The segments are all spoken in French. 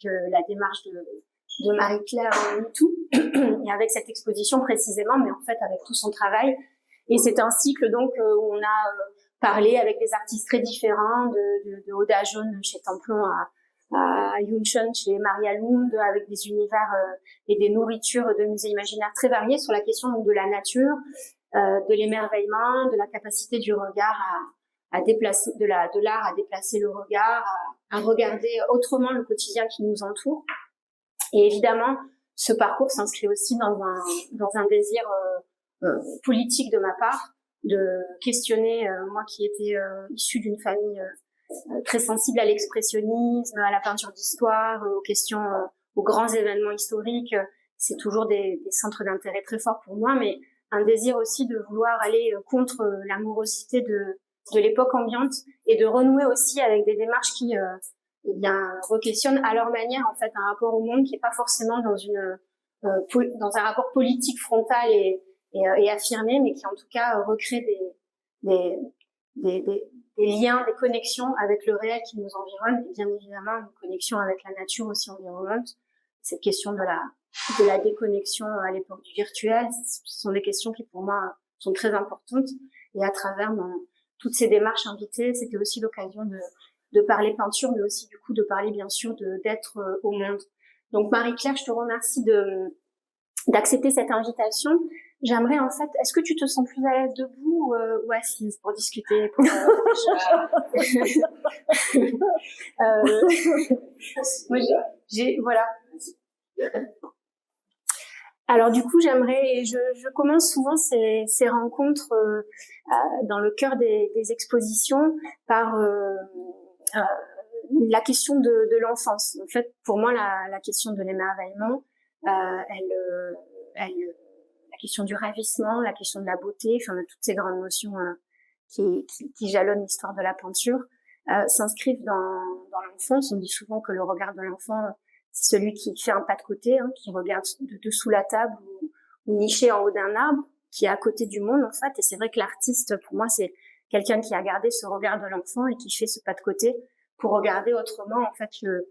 la démarche de Marie-Claire MeToo et avec cette exposition précisément, mais en fait avec tout son travail. Et c'est un cycle donc où on a parlé avec des artistes très différents, de Oda Jaune chez Templon à Yunchun chez Maria Lund, avec des univers et des nourritures de musées imaginaires très variés sur la question donc, de la nature, de l'émerveillement, de la capacité du regard à déplacer, de l'art à déplacer le regard, à regarder autrement le quotidien qui nous entoure. Et évidemment, ce parcours s'inscrit aussi dans un désir politique de ma part, de questionner, moi qui étais issue d'une famille très sensible à l'expressionnisme, à la peinture d'histoire, aux questions, aux grands événements historiques. C'est toujours des centres d'intérêt très forts pour moi, mais un désir aussi de vouloir aller contre l'amorosité de l'époque ambiante et de renouer aussi avec des démarches qui requestionnent à leur manière en fait un rapport au monde qui est pas forcément dans un rapport politique frontal et affirmé, mais qui en tout cas recrée des liens, des connexions avec le réel qui nous environne et bien évidemment une connexion avec la nature aussi environnante. Cette question de la déconnexion à l'époque du virtuel, ce sont des questions qui pour moi sont très importantes et à travers toutes ces démarches invitées, c'était aussi l'occasion de parler peinture, mais aussi du coup de parler bien sûr d'être au monde. Donc Marie-Claire, je te remercie d'accepter cette invitation. J'aimerais en fait, est-ce que tu te sens plus à l'aise debout ou assise pour discuter moi, voilà. Alors du coup, je commence souvent ces rencontres dans le cœur des expositions par la question de l'enfance. En fait, pour moi, la question de l'émerveillement, la question du ravissement, la question de la beauté, enfin de toutes ces grandes notions qui jalonnent l'histoire de la peinture, s'inscrivent dans l'enfance. On dit souvent que le regard de l'enfant, c'est celui qui fait un pas de côté, qui regarde de dessous la table ou niché en haut d'un arbre, qui est à côté du monde en fait. Et c'est vrai que l'artiste, pour moi, c'est quelqu'un qui a gardé ce regard de l'enfant et qui fait ce pas de côté pour regarder autrement en fait le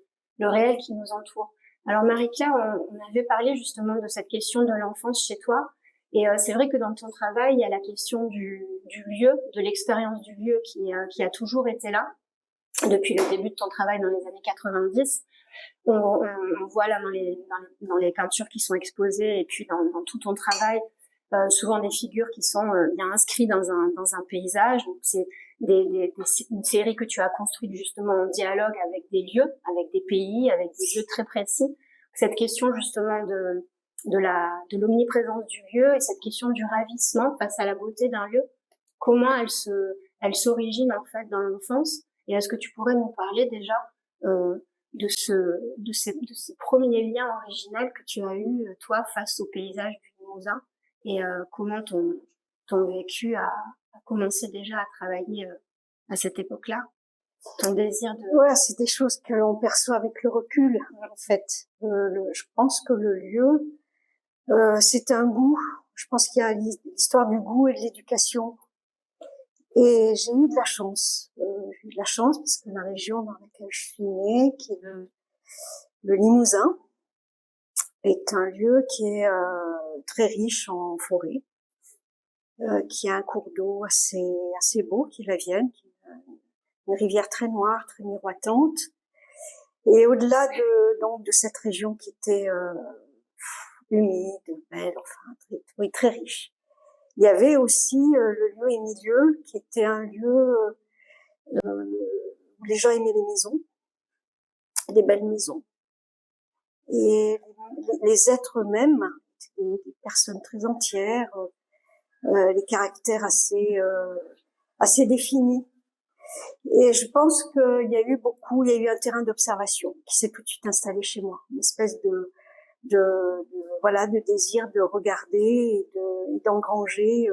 réel qui nous entoure. Alors Marie-Claire, on avait parlé justement de cette question de l'enfance chez toi. Et c'est vrai que dans ton travail, il y a la question du lieu, de l'expérience du lieu qui a toujours été là depuis le début de ton travail dans les années 90. On voit là dans les peintures qui sont exposées et puis dans tout ton travail, souvent des figures qui sont bien inscrites dans un paysage. Donc c'est une série que tu as construite justement en dialogue avec des lieux, avec des pays, avec des lieux très précis. Cette question justement de l'omniprésence du lieu et cette question du ravissement face à la beauté d'un lieu, comment elle s'origine en fait dans l'enfance. Et est-ce que tu pourrais nous parler déjà de ce premier lien originel que tu as eu toi face au paysage du Limousin et comment ton vécu a commencé déjà à travailler à cette époque-là, ton désir de... Ouais, c'est des choses que l'on perçoit avec le recul en fait. Je pense que le lieu, c'est un goût. Je pense qu'il y a l'histoire du goût et de l'éducation. Et j'ai eu de la chance. J'ai eu de la chance parce que la région dans laquelle je suis née, qui est le Limousin, est un lieu qui est très riche en forêt, qui a un cours d'eau assez beau, qui est la Vienne, qui est une rivière très noire, très miroitante. Et au-delà de cette région qui était humide, belle, enfin très riche, il y avait aussi le lieu Émilieu, qui était un lieu où les gens aimaient les maisons, des belles maisons. Et les êtres eux-mêmes, des personnes très entières, les caractères assez définis. Et je pense qu'il y a eu un terrain d'observation qui s'est tout de suite installé chez moi, une espèce de désir de regarder et d'engranger,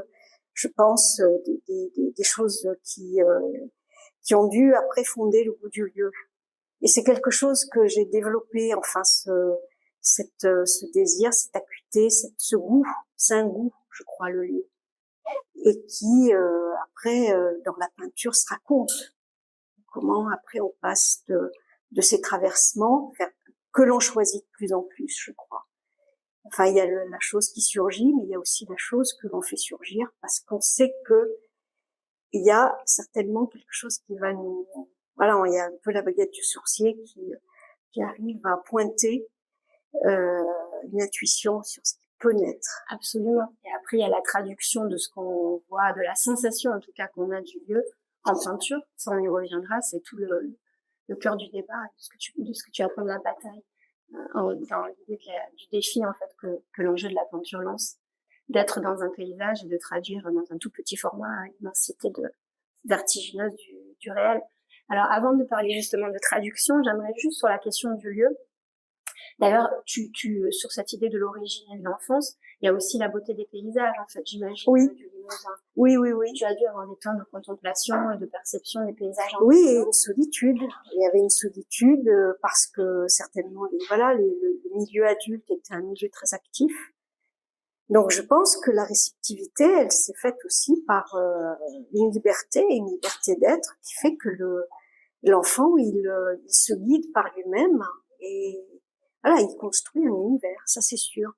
je pense, des choses qui ont dû après fonder le goût du lieu. Et c'est quelque chose que j'ai développé, enfin, ce désir, cette acuité, ce goût, c'est un goût, je crois, le lieu. Et qui, après, dans la peinture, se raconte. Comment, après, on passe de ces traversements vers que l'on choisit de plus en plus, je crois. Enfin, il y a la chose qui surgit, mais il y a aussi la chose que l'on fait surgir parce qu'on sait que il y a certainement quelque chose qui va nous, voilà, il y a un peu la baguette du sorcier qui arrive à pointer une intuition sur ce qui peut naître. Absolument. Et après, il y a la traduction de ce qu'on voit, de la sensation en tout cas qu'on a du lieu en peinture. Ça, on y reviendra. C'est tout le cœur du débat, de ce que tu appelles la bataille, dans l'idée du défi en fait que l'enjeu de la peinture lance, d'être dans un paysage et de traduire dans un tout petit format l'immensité vertigineuse du réel. Alors, avant de parler justement de traduction, j'aimerais juste sur la question du lieu. D'ailleurs, sur cette idée de l'origine et de l'enfance, il y a aussi la beauté des paysages, en fait, j'imagine. Oui. Du Limousin. Oui. Tu as dû avoir des temps de contemplation et de perception des paysages. Oui, et une solitude. Il y avait une solitude parce que certainement, le milieu adulte était un milieu très actif. Donc, je pense que la réceptivité, elle s'est faite aussi par une liberté d'être qui fait que l'enfant, il se guide par lui-même et voilà, il construit un univers, ça c'est sûr,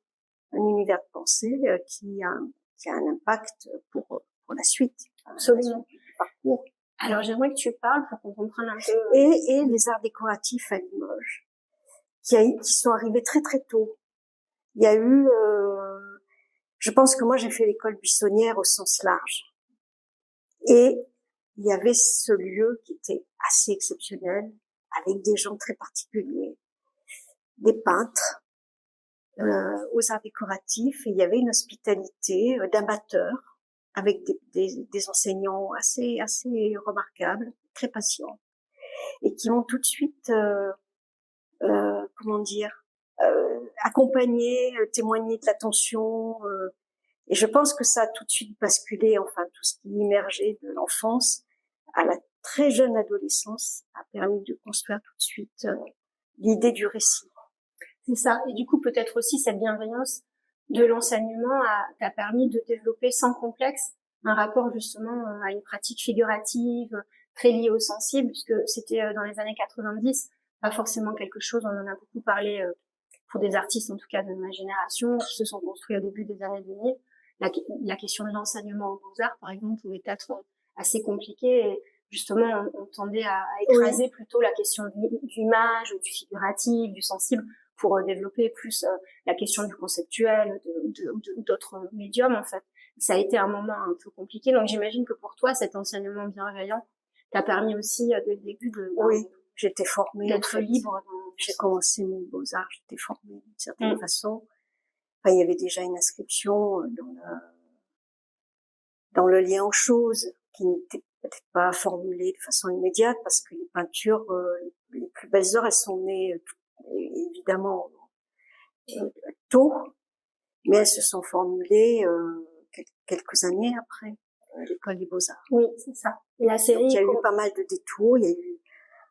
un univers de pensée qui a un impact pour la suite. Absolument. Du parcours. Alors, j'aimerais que tu parles pour qu'on comprenne un peu. Et les arts décoratifs à Limoges, qui sont arrivés très très tôt. Il y a eu, je pense que moi j'ai fait l'école buissonnière au sens large. Et il y avait ce lieu qui était assez exceptionnel, avec des gens très particuliers, des peintres, aux arts décoratifs, et il y avait une hospitalité d'amateurs, avec des enseignants assez remarquables, très patients, et qui m'ont tout de suite, accompagné, témoigné de l'attention, et je pense que ça a tout de suite basculé, enfin tout ce qui émergeait de l'enfance à la très jeune adolescence a permis de construire tout de suite l'idée du récit. C'est ça. Et du coup, peut-être aussi cette bienveillance de l'enseignement t'a permis de développer sans complexe un rapport justement à une pratique figurative, très liée au sensible, puisque c'était dans les années 90, pas forcément quelque chose, on en a beaucoup parlé pour des artistes en tout cas de ma génération, qui se sont construits au début des années 2000. La question de l'enseignement aux beaux-arts, par exemple, pouvait être assez compliquée et justement on tendait à écraser plutôt la question de l'image, du figuratif, du sensible, pour développer plus la question du conceptuel, d'autres médiums en fait. Ça a été un moment un peu compliqué, donc j'imagine que pour toi cet enseignement bienveillant t'a permis aussi dès le début j'étais formée d'être libre. J'ai commencé mes beaux-arts, j'étais formée d'une certaine façon. Enfin, il y avait déjà une inscription dans le lien aux choses qui n'était peut-être pas formulée de façon immédiate parce que les peintures, les plus belles heures, elles sont nées évidemment tôt, mais elles se sont formulées quelques années après l'école des beaux-arts. Oui, c'est ça. Et la série. Donc, il y a eu pas mal de détours, il y a eu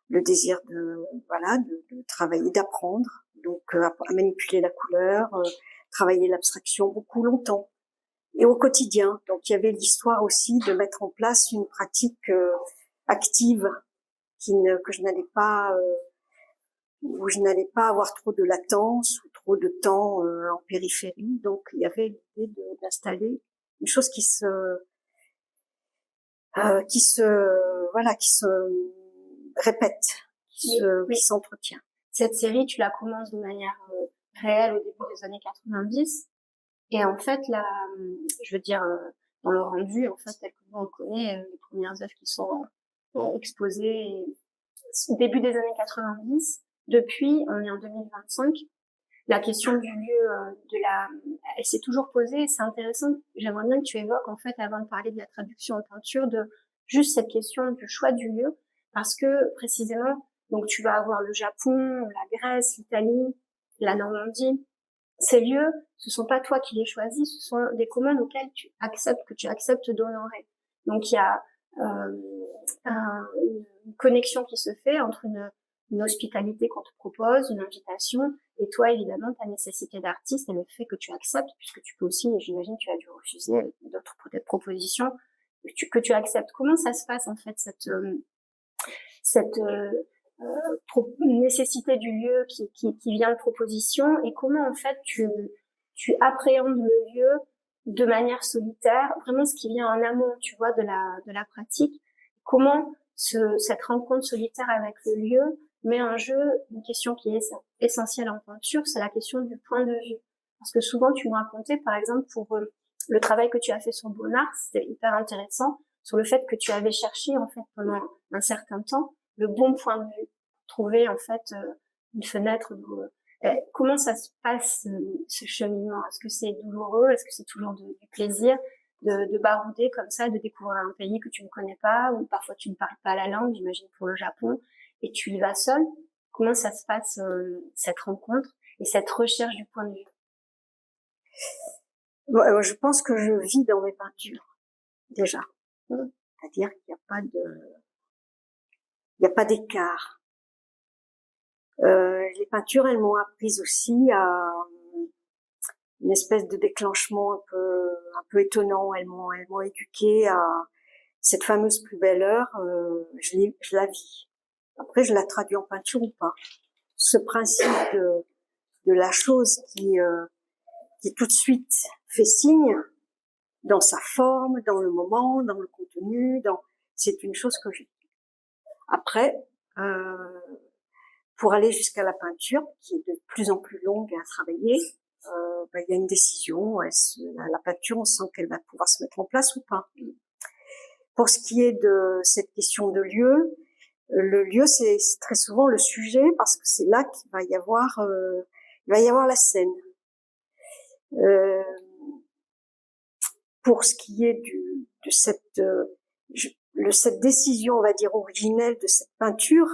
le désir de travailler, d'apprendre, donc à manipuler la couleur, travailler l'abstraction beaucoup longtemps et au quotidien. Donc il y avait l'histoire aussi de mettre en place une pratique active que je n'allais pas où je n'allais pas avoir trop de latence ou trop de temps en périphérie. Donc il y avait l'idée d'installer une chose qui se répète, qui s'entretient. Cette série, tu la commences de manière réelle au début des années 90. Et en fait, là, je veux dire, dans le rendu, en fait, tel que nous on connaît, les premières œuvres qui sont exposées au début des années 90. Depuis, on est en 2025. La question du lieu, elle s'est toujours posée. Et c'est intéressant. J'aimerais bien que tu évoques, en fait, avant de parler de la traduction en peinture, de juste cette question du choix du lieu. Parce que, précisément, donc tu vas avoir le Japon, la Grèce, l'Italie, la Normandie. Ces lieux, ce sont pas toi qui les choisis, ce sont des communes auxquelles tu acceptes d'honorer. Donc il y a une connexion qui se fait entre une hospitalité qu'on te propose, une invitation, et toi évidemment ta nécessité d'artiste et le fait que tu acceptes, puisque tu peux aussi, j'imagine, tu as dû refuser d'autres peut-être propositions, que tu acceptes. Comment ça se passe en fait cette nécessité du lieu qui vient de proposition, et comment en fait tu appréhendes le lieu de manière solitaire, vraiment ce qui vient en amont, tu vois, de la pratique. Comment cette rencontre solitaire avec le lieu met en jeu une question qui est essentielle en peinture, c'est la question du point de vue. Parce que souvent tu me racontais, par exemple, pour le travail que tu as fait sur Bonnard, c'était hyper intéressant, sur le fait que tu avais cherché en fait pendant un certain temps le bon point de vue, trouver en fait une fenêtre d'où comment ça se passe ce cheminement? Est-ce que c'est douloureux? Est-ce que c'est toujours du plaisir de barouder comme ça, de découvrir un pays que tu ne connais pas, ou parfois tu ne parles pas la langue, j'imagine pour le Japon, et tu y vas seul? Comment ça se passe cette rencontre et cette recherche du point de vue? Je pense que je vis dans mes peintures déjà, c'est-à-dire qu'il n'y a pas d'écart. Les peintures, elles m'ont appris aussi à une espèce de déclenchement un peu étonnant. Elles m'ont éduquée à cette fameuse plus belle heure. Je la vis. Après, je la traduis en peinture ou pas. Ce principe de la chose qui tout de suite fait signe dans sa forme, dans le moment, dans le contenu, c'est une chose que j'ai. Après, pour aller jusqu'à la peinture, qui est de plus en plus longue à travailler, il y a une décision. La peinture, on sent qu'elle va pouvoir se mettre en place ou pas. Pour ce qui est de cette question de lieu, le lieu, c'est très souvent le sujet, parce que c'est là qu'il va y avoir la scène. Pour ce qui est de cette décision, on va dire, originelle de cette peinture,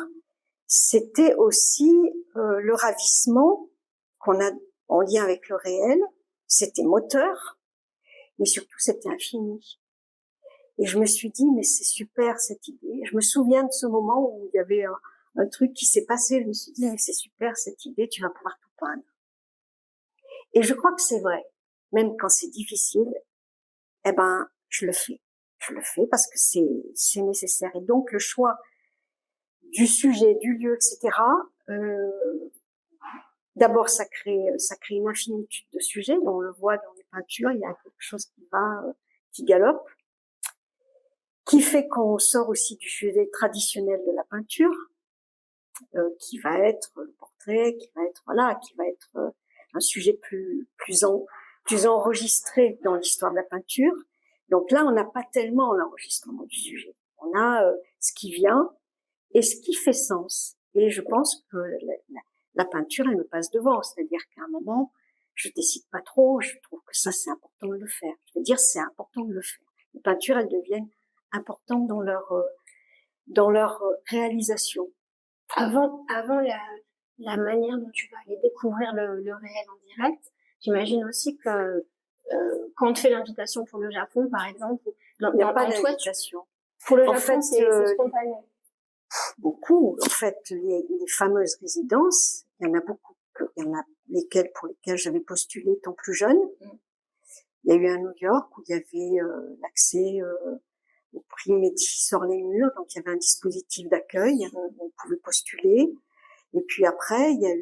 c'était aussi le ravissement qu'on a en lien avec le réel. C'était moteur, mais surtout c'était infini. Et je me suis dit, mais c'est super cette idée. Je me souviens de ce moment où il y avait un truc qui s'est passé. Je me suis dit, mais c'est super cette idée, tu vas pouvoir tout peindre. Et je crois que c'est vrai. Même quand c'est difficile, je le fais. Je le fais parce que c'est nécessaire. Et donc, le choix du sujet, du lieu, etc., d'abord, ça crée une infinitude de sujets. On le voit dans les peintures, il y a quelque chose qui galope, qui fait qu'on sort aussi du sujet traditionnel de la peinture, qui va être le portrait, qui va être un sujet plus enregistré dans l'histoire de la peinture. Donc là, on n'a pas tellement l'enregistrement du sujet. On a ce qui vient et ce qui fait sens. Et je pense que la peinture, elle me passe devant. C'est-à-dire qu'à un moment, je décide pas trop, je trouve que ça, c'est important de le faire. Je veux dire, c'est important de le faire. Les peintures, elles deviennent importantes dans leur réalisation. Avant la manière dont tu vas aller découvrir le réel en direct, j'imagine aussi que quand on te fait l'invitation pour le Japon, par exemple, il n'y a pas d'invitation. Pour le Japon, c'est spontané. Beaucoup, en fait, les fameuses résidences, il y en a beaucoup, il y en a pour lesquelles j'avais postulé étant plus jeune. Il y a eu à New York où il y avait l'accès au prix Médicis hors les murs, donc il y avait un dispositif d'accueil, on pouvait postuler. Et puis après, il y a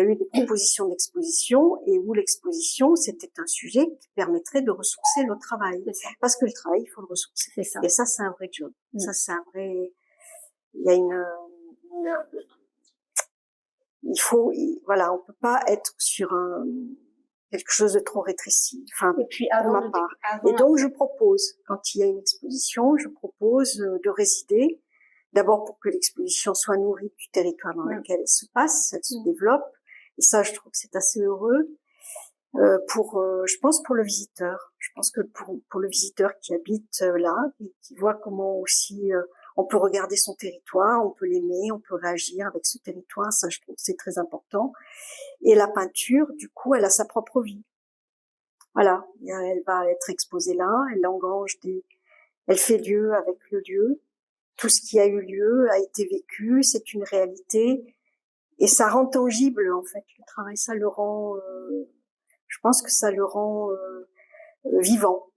eu des propositions d'exposition, et où l'exposition, c'était un sujet qui permettrait de ressourcer le travail. Parce que le travail, il faut le ressourcer. C'est ça. Et ça, c'est un vrai job. Ça, c'est un vrai, il y a voilà, on peut pas être sur quelque chose de trop rétréci. Enfin, et puis pour ma part. Et donc, je propose, quand il y a une exposition, je propose de résider. D'abord pour que l'exposition soit nourrie du territoire dans lequel elle se passe, elle se développe. Et ça, je trouve que c'est assez heureux. Je pense pour le visiteur. Je pense que pour le visiteur qui habite là, et qui voit comment aussi on peut regarder son territoire, on peut l'aimer, on peut réagir avec ce territoire, ça je trouve que c'est très important. Et la peinture, du coup, elle a sa propre vie. Voilà, elle va être exposée là, elle fait lieu avec le lieu. Tout ce qui a eu lieu a été vécu, c'est une réalité, et ça rend tangible en fait le travail. Ça le rend, je pense que ça le rend vivant.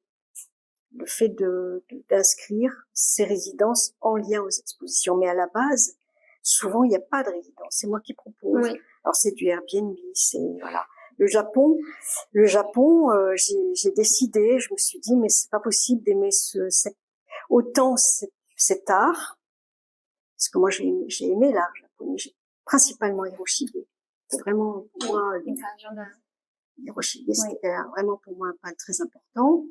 Le fait d'inscrire ces résidences en lien aux expositions, mais à la base, souvent il n'y a pas de résidence, c'est moi qui propose. Oui. Alors c'est du Airbnb, c'est voilà. Le Japon, j'ai décidé, je me suis dit mais c'est pas possible d'aimer autant cet art, parce que moi j'ai aimé l'art japonais, j'ai principalement Hiroshige. C'est vraiment pour moi Hiroshige, c'était vraiment pour moi un peintre très important.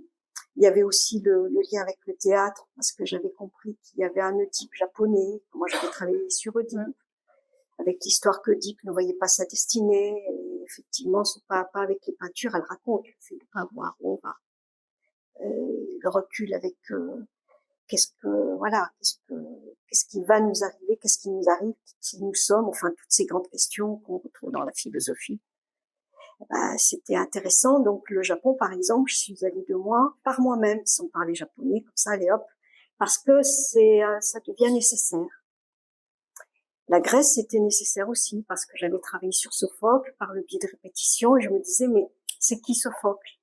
Il y avait aussi le lien avec le théâtre, parce que j'avais compris qu'il y avait un Oedipe japonais. Moi, j'avais travaillé sur Oedipe, avec l'histoire qu'Oedipe ne voyait pas sa destinée. Et effectivement, son pas à pas avec les peintures, elle raconte le fait de ne pas voir où on va. Le recul avec qu'est-ce qui va nous arriver, qu'est-ce qui nous arrive, qui nous sommes, enfin toutes ces grandes questions qu'on retrouve dans la philosophie. C'était intéressant. Donc le Japon, par exemple, je suis allée 2 mois par moi-même, sans parler japonais, comme ça, allez hop, parce que ça devient nécessaire. La Grèce, c'était nécessaire aussi, parce que j'avais travaillé sur Sophocle par le biais de répétition, et je me disais, mais c'est qui Sophocle?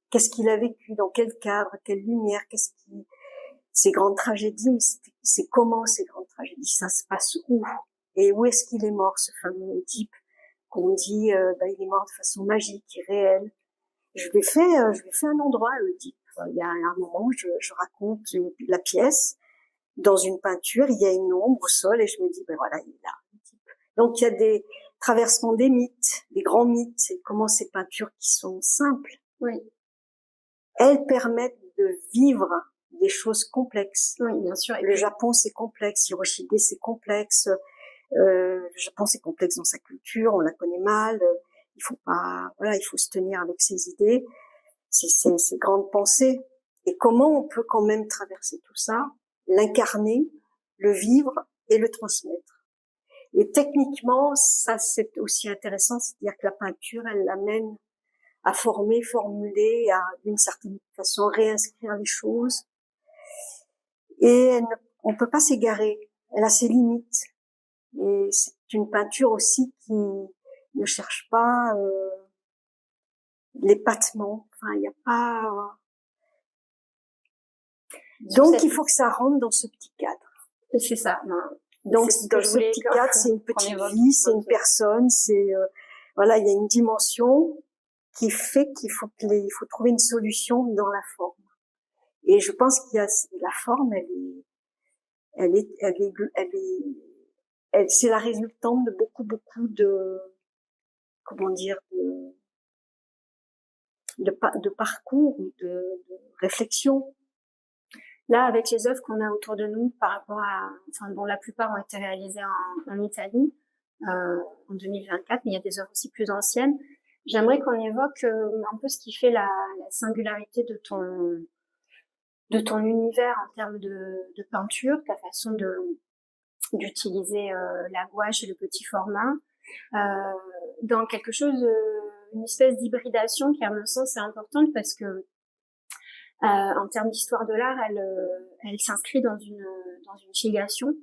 Qu'est-ce qu'il a vécu? Dans quel cadre? Quelle lumière? Ces grandes tragédies, mais c'est comment ces grandes tragédies? Ça se passe où? Et où est-ce qu'il est mort, ce fameux type qu'on dit il est mort de façon magique, irréelle. Je lui ai fait un endroit à Oedipe. Il y a un moment, je raconte la pièce dans une peinture, il y a une ombre au sol et je me dis voilà, il est là, Oedipe. Donc il y a des traversements des mythes, des grands mythes, et comment ces peintures qui sont simples, elles permettent de vivre des choses complexes. Oui, bien sûr. Le Japon, c'est complexe, Hiroshige, c'est complexe. Le Japon, c'est complexe dans sa culture, on la connaît mal. Il faut se tenir avec ses idées, ses grandes pensées. Et comment on peut quand même traverser tout ça, l'incarner, le vivre et le transmettre. Et techniquement, ça c'est aussi intéressant, c'est-à-dire que la peinture, elle l'amène à former, formuler, à d'une certaine façon réinscrire les choses. Et on peut pas s'égarer. Elle a ses limites. Et c'est une peinture aussi qui ne cherche pas l'épatement. Enfin, il n'y a pas. Donc, il faut que ça rentre dans ce petit cadre. C'est ça. Donc, dans ce petit cadre, c'est une petite vie, c'est une personne, c'est voilà, il y a une dimension qui fait qu'il faut trouver une solution dans la forme. Et je pense qu'il y a la forme, c'est la résultante de beaucoup de comment dire de parcours, de réflexion. Là, avec les œuvres qu'on a autour de nous, par rapport dont la plupart ont été réalisées en Italie en 2024, mais il y a des œuvres aussi plus anciennes. J'aimerais qu'on évoque un peu ce qui fait la singularité de ton univers en termes de peinture, ta façon d'utiliser la gouache et le petit format, dans quelque chose, une espèce d'hybridation qui, à mon sens, est importante parce que en termes d'histoire de l'art, elle s'inscrit dans une filiation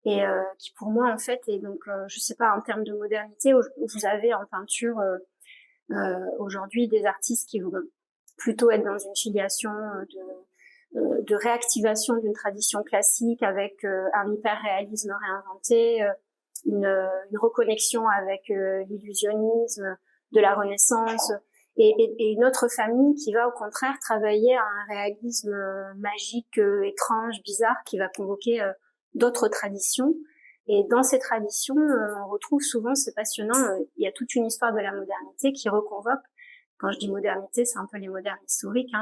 et qui pour moi en fait est donc je sais pas en termes de modernité, vous avez en peinture aujourd'hui des artistes qui vont plutôt être dans une filiation de réactivation d'une tradition classique avec un hyper-réalisme réinventé, une reconnexion avec l'illusionnisme de la Renaissance, et une autre famille qui va au contraire travailler à un réalisme magique, étrange, bizarre, qui va convoquer d'autres traditions. Et dans ces traditions, on retrouve souvent, c'est passionnant, il y a toute une histoire de la modernité qui reconvoque. Quand je dis modernité, c'est un peu les modernes historiques,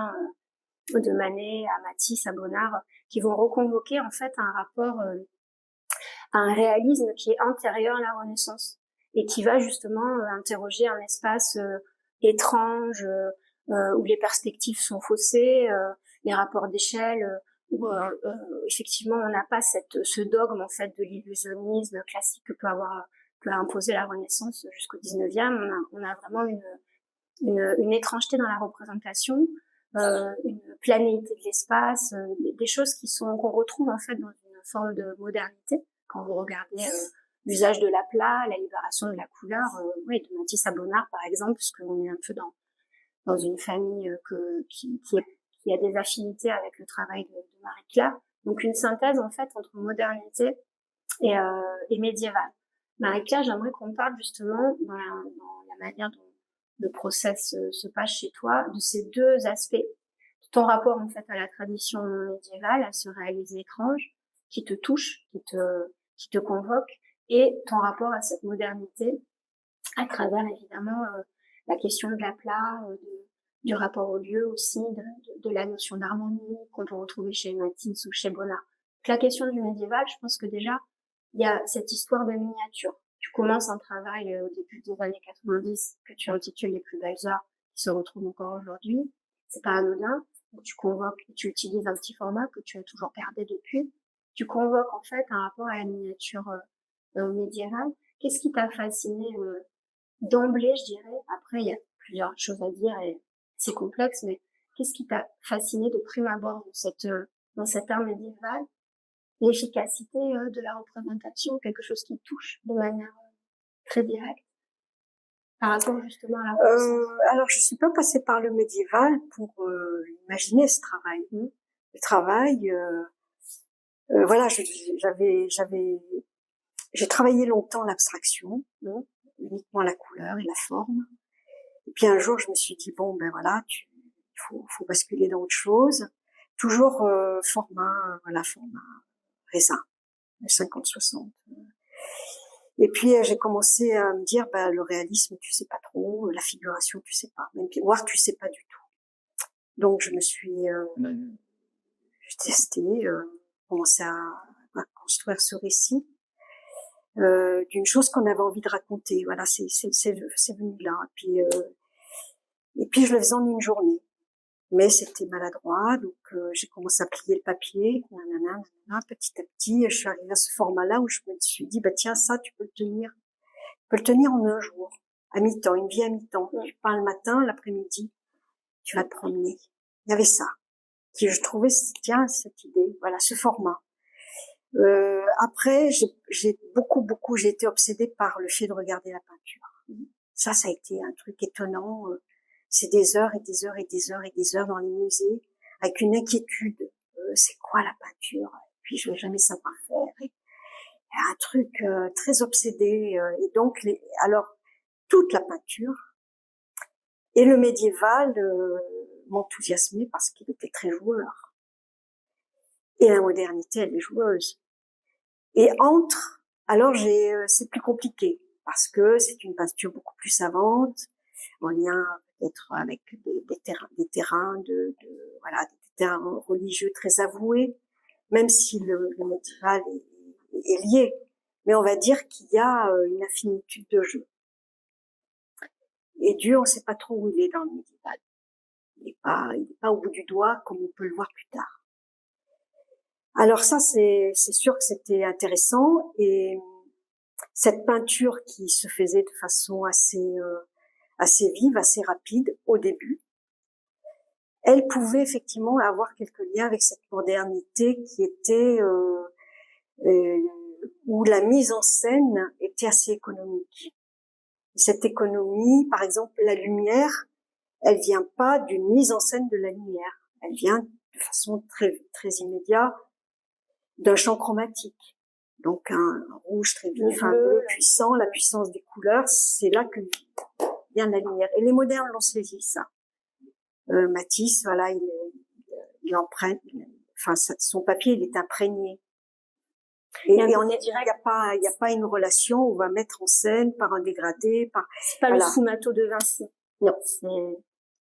de Manet à Matisse, à Bonnard, qui vont reconvoquer en fait un rapport à un réalisme qui est antérieur à la Renaissance et qui va justement interroger un espace étrange où les perspectives sont faussées, les rapports d'échelle, où effectivement on n'a pas ce dogme en fait de l'illusionnisme classique que peut imposer la Renaissance jusqu'au 19e. On a vraiment une étrangeté dans la représentation, une planéité de l'espace, des choses qu'on retrouve en fait dans une forme de modernité quand vous regardez l'usage de l'aplat, la libération de la couleur, de Matisse à Bonnard par exemple, parce qu'on est un peu dans une famille qui a des affinités avec le travail de Marie Claire. Donc une synthèse en fait entre modernité et médiévale. Marie-Claire, j'aimerais qu'on parle justement dans la manière dont le process se passe chez toi, de ces deux aspects. Ton rapport en fait à la tradition médiévale, à ce réalisme étrange qui te touche, qui te convoque, et ton rapport à cette modernité à travers évidemment la question de l'aplat, du rapport au lieu aussi, de la notion d'harmonie qu'on peut retrouver chez Matisse ou chez Bonnard. Donc, la question du médiéval, je pense que déjà il y a cette histoire de miniature. Tu commences un travail au début des années 90 que tu intitules Les plus belles heures, qui se retrouvent encore aujourd'hui. C'est pas anodin. Tu convoques, tu utilises un petit format que tu as toujours gardé depuis. Tu convoques en fait un rapport à la miniature médiévale. Qu'est-ce qui t'a fasciné d'emblée, je dirais? Après, il y a plusieurs choses à dire et c'est complexe, mais qu'est-ce qui t'a fasciné de prime abord dans cet art médiéval? L'efficacité de la représentation, quelque chose qui touche de manière très directe par rapport justement à la alors, je suis pas passée par le médiéval pour imaginer ce travail. Le travail, voilà, j'ai travaillé longtemps l'abstraction, uniquement la couleur et la forme. Et puis un jour, je me suis dit bon, ben voilà, faut basculer dans autre chose. Toujours format raisin, 50-60. Et puis j'ai commencé à me dire, le réalisme, tu sais pas trop, la figuration, tu sais pas, même voir, tu sais pas du tout. Donc je me suis j'ai testé, commencé à construire ce récit d'une chose qu'on avait envie de raconter. Voilà, c'est venu là. Et puis je le faisais en une journée. Mais c'était maladroit, donc j'ai commencé à plier le papier, petit à petit, je suis arrivée à ce format-là où je me suis dit, tiens, ça, tu peux le tenir. Tu peux le tenir en un jour, à mi-temps, une vie à mi-temps. Tu pars le matin, l'après-midi, tu vas te promener. Il y avait ça, qui je trouvais, tiens, cette idée, voilà, ce format. Après, j'ai été obsédée par le fait de regarder la peinture. Ça a été un truc étonnant. C'est des heures et des heures et des heures et des heures dans les musées, avec une inquiétude. C'est quoi la peinture? Puis je vais jamais savoir faire. Et un truc très obsédé. Et donc, alors, toute la peinture et le médiéval m'enthousiasmait parce qu'il était très joueur. Et la modernité, elle est joueuse. Et alors c'est plus compliqué parce que c'est une peinture beaucoup plus savante, en lien peut-être avec des terrains des terrains religieux très avoués, même si le médiéval est lié. Mais on va dire qu'il y a une infinitude de jeux. Et Dieu, on ne sait pas trop où il est dans le médiéval. Il est pas au bout du doigt comme on peut le voir plus tard. Alors ça, c'est sûr que c'était intéressant, et cette peinture qui se faisait de façon assez vive, assez rapide au début, elle pouvait effectivement avoir quelques liens avec cette modernité qui était où la mise en scène était assez économique. Cette économie, par exemple, la lumière, elle vient pas d'une mise en scène de la lumière, elle vient de façon très très immédiate d'un champ chromatique. Donc un rouge très vif, un bleu puissant, la puissance des couleurs, c'est là que vient la lumière. Et les modernes l'ont saisi, ça. Matisse, voilà, il emprunte, son papier, il est imprégné. Et il y a pas une relation où on va mettre en scène par un dégradé, c'est pas le sfumato de Vinci.